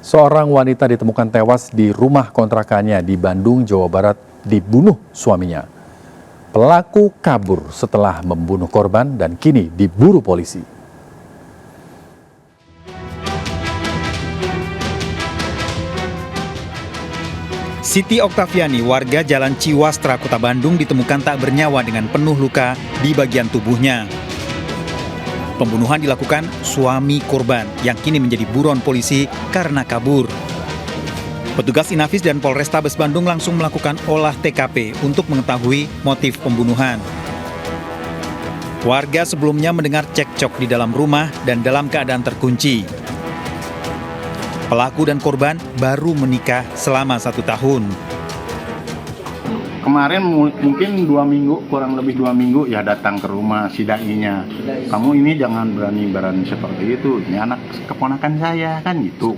Seorang wanita ditemukan tewas di rumah kontrakannya di Bandung, Jawa Barat, dibunuh suaminya. Pelaku kabur setelah membunuh korban dan kini diburu polisi. Siti Oktaviani, warga Jalan Ciwastra, Kota Bandung, ditemukan tak bernyawa dengan penuh luka di bagian tubuhnya. Pembunuhan dilakukan suami korban yang kini menjadi buron polisi karena kabur. Petugas Inafis dan Polrestabes Bandung langsung melakukan olah TKP untuk mengetahui motif pembunuhan. Warga sebelumnya mendengar cekcok di dalam rumah dan dalam keadaan terkunci. Pelaku dan korban baru menikah selama 1 tahun. Kemarin mungkin 2 minggu, kurang lebih 2 minggu ya datang ke rumah si dai-nya. Kamu ini jangan berani seperti itu. Ini anak keponakan saya kan gitu.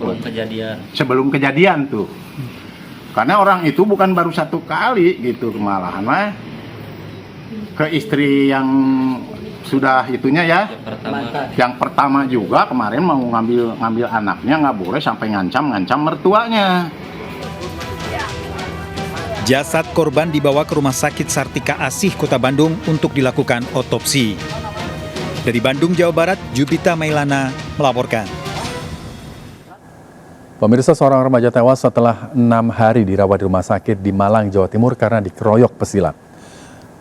Sebelum kejadian tuh. Karena orang itu bukan baru 1 kali gitu, malahan mah ke istri yang sudah itunya ya. Yang pertama juga kemarin mau ngambil anaknya, nggak boleh sampai ngancam mertuanya. Jasad korban dibawa ke Rumah Sakit Sartika Asih, Kota Bandung untuk dilakukan otopsi. Dari Bandung, Jawa Barat, Jupita Mailana melaporkan. Pemirsa, seorang remaja tewas setelah 6 hari dirawat di rumah sakit di Malang, Jawa Timur karena dikeroyok pesilat.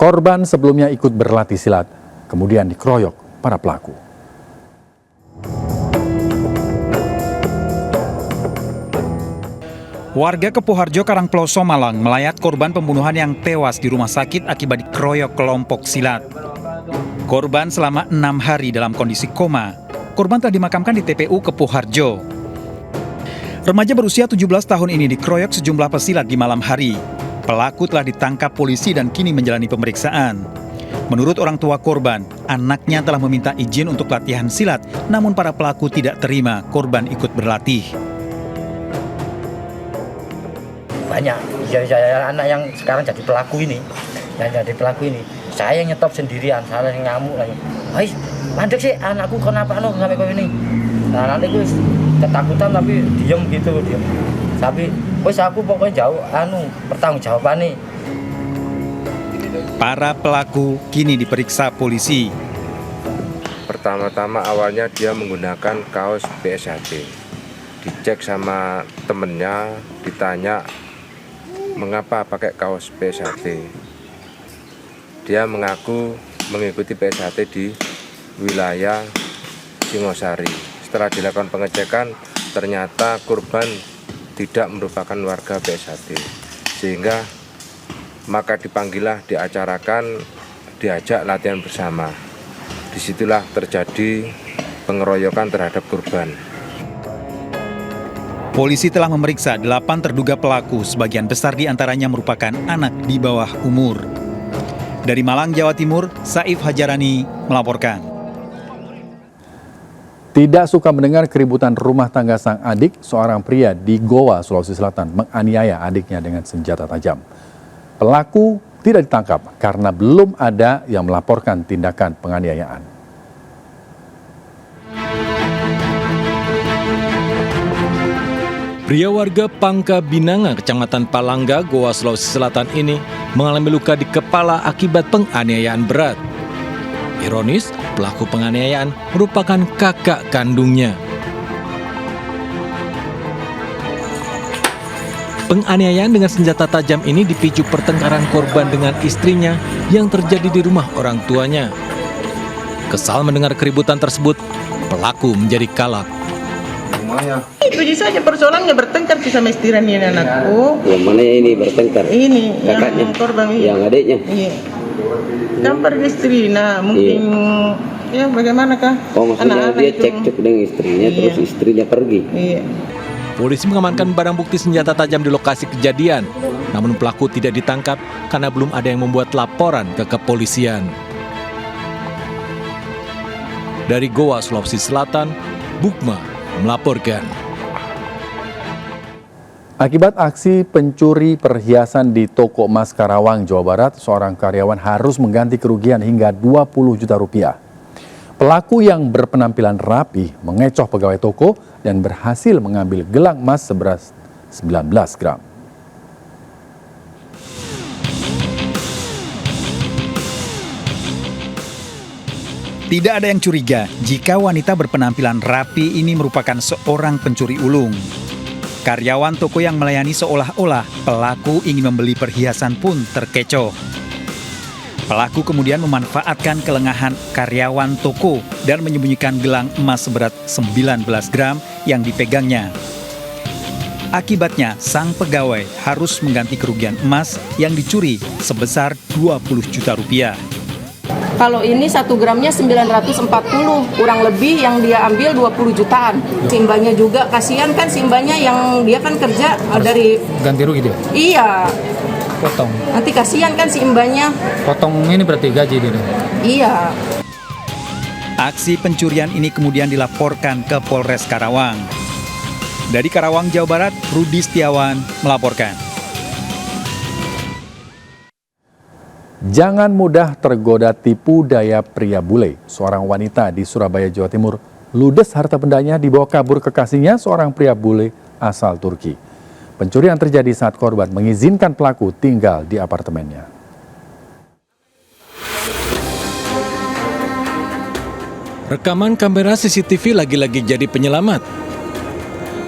Korban sebelumnya ikut berlatih silat, kemudian dikeroyok para pelaku. Warga Kepuharjo, Karangploso, Malang melayat korban pembunuhan yang tewas di rumah sakit akibat dikeroyok kelompok silat. Korban selama 6 hari dalam kondisi koma. Korban telah dimakamkan di TPU Kepuharjo. Remaja berusia 17 tahun ini dikeroyok sejumlah pesilat di malam hari. Pelaku telah ditangkap polisi dan kini menjalani pemeriksaan. Menurut orang tua korban, anaknya telah meminta izin untuk latihan silat, namun para pelaku tidak terima korban ikut berlatih. Banyak anak yang sekarang jadi pelaku ini, saya nyetop sendirian, saya yang ngamuk lagi. Hei, mandek sih anakku kenapa sampai kau ini? Nah nanti gue ketakutan tapi diem. Tapi wes aku pokoknya jauh bertanggung jawaban nih. Para pelaku kini diperiksa polisi. Pertama-tama awalnya dia menggunakan kaos BSHT. Dicek sama temennya, ditanya mengapa pakai kaos BSHT. Dia mengaku mengikuti BSHT di wilayah Singosari. Setelah dilakukan pengecekan, ternyata korban tidak merupakan warga BSHT. Sehingga maka dipanggillah, diajak latihan bersama. Disitulah terjadi pengeroyokan terhadap korban. Polisi telah memeriksa 8 terduga pelaku, sebagian besar diantaranya merupakan anak di bawah umur. Dari Malang, Jawa Timur, Saif Hajarani melaporkan. Tidak suka mendengar keributan rumah tangga sang adik, seorang pria di Goa, Sulawesi Selatan menganiaya adiknya dengan senjata tajam. Pelaku tidak ditangkap karena belum ada yang melaporkan tindakan penganiayaan. Pria warga Pangka Binanga, Kecamatan Palangga, Goa, Sulawesi Selatan ini mengalami luka di kepala akibat penganiayaan berat. Ironis, pelaku penganiayaan merupakan kakak kandungnya. Penganiayaan dengan senjata tajam ini dipicu pertengkaran korban dengan istrinya yang terjadi di rumah orang tuanya. Kesal mendengar keributan tersebut, pelaku menjadi kalap. Itu saja persoalannya, bertengkar sama istrinya ini anakku. Yang mana ini bertengkar? Ini kakaknya, yang korban ini. Yang adiknya? Iya. Gampar istri, mungkin ya bagaimanakah? Oh, maksudnya dia cekcok dengan istrinya, terus istrinya pergi. Iya. Polisi mengamankan barang bukti senjata tajam di lokasi kejadian. Namun pelaku tidak ditangkap karena belum ada yang membuat laporan ke kepolisian. Dari Goa, Sulawesi Selatan, Bukma melaporkan. Akibat aksi pencuri perhiasan di toko emas Karawang, Jawa Barat, seorang karyawan harus mengganti kerugian hingga 20 juta rupiah. Pelaku yang berpenampilan rapi mengecoh pegawai toko dan berhasil mengambil gelang emas seberat 19 gram. Tidak ada yang curiga jika wanita berpenampilan rapi ini merupakan seorang pencuri ulung. Karyawan toko yang melayani seolah-olah pelaku ingin membeli perhiasan pun terkecoh. Pelaku kemudian memanfaatkan kelengahan karyawan toko dan menyembunyikan gelang emas seberat 19 gram yang dipegangnya. Akibatnya, sang pegawai harus mengganti kerugian emas yang dicuri sebesar 20 juta rupiah. Kalau ini 1 gramnya 940, kurang lebih yang dia ambil 20 jutaan. Simbanya juga, kasihan kan simbanya yang dia kan kerja dari... Ganti rugi dia? Iya, Potong. nanti kasihan kan simbanya. Potong ini berarti gaji dia. Iya. Aksi pencurian ini kemudian dilaporkan ke Polres Karawang. Dari Karawang, Jawa Barat, Rudi Setiawan melaporkan. Jangan mudah tergoda tipu daya pria bule. Seorang wanita di Surabaya, Jawa Timur, ludes harta bendanya dibawa kabur kekasihnya, seorang pria bule asal Turki. Pencurian terjadi saat korban mengizinkan pelaku tinggal di apartemennya. Rekaman kamera CCTV lagi-lagi jadi penyelamat.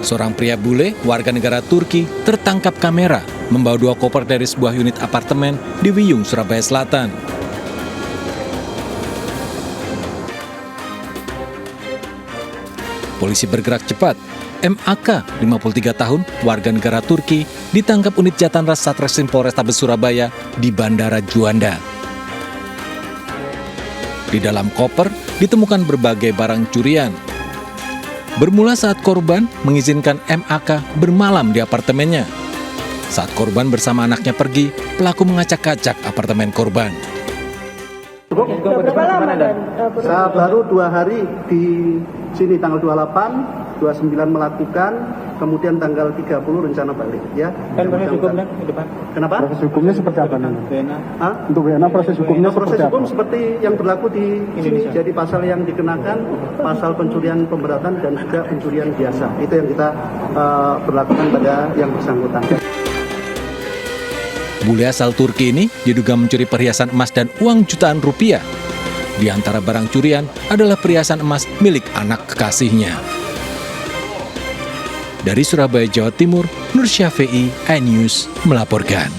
Seorang pria bule, warga negara Turki, tertangkap kamera membawa 2 koper dari sebuah unit apartemen di Wiyung, Surabaya Selatan. Polisi bergerak cepat. MAK, 53 tahun, warga negara Turki, ditangkap unit Jatanras Satreskrim Polrestabes Surabaya di Bandara Juanda. Di dalam koper ditemukan berbagai barang curian. Bermula saat korban mengizinkan MAK bermalam di apartemennya. Saat korban bersama anaknya pergi, pelaku mengacak-acak apartemen korban. Berapa lama dan? Saya baru 2 hari di sini, tanggal 28, 29 melakukan, kemudian tanggal 30 rencana balik. Ya. Dan proses hukumnya ke depan? Kenapa? Proses hukumnya seperti apa? Untuk WNA proses hukumnya seperti apa? hukum seperti yang berlaku di sini. Jadi pasal yang dikenakan, pasal pencurian pemberatan dan juga pencurian biasa. Itu yang kita berlakukan pada yang bersangkutan. Bule asal Turki ini diduga mencuri perhiasan emas dan uang jutaan rupiah. Di antara barang curian adalah perhiasan emas milik anak kekasihnya. Dari Surabaya, Jawa Timur, Nur Syafi'i, iNews melaporkan.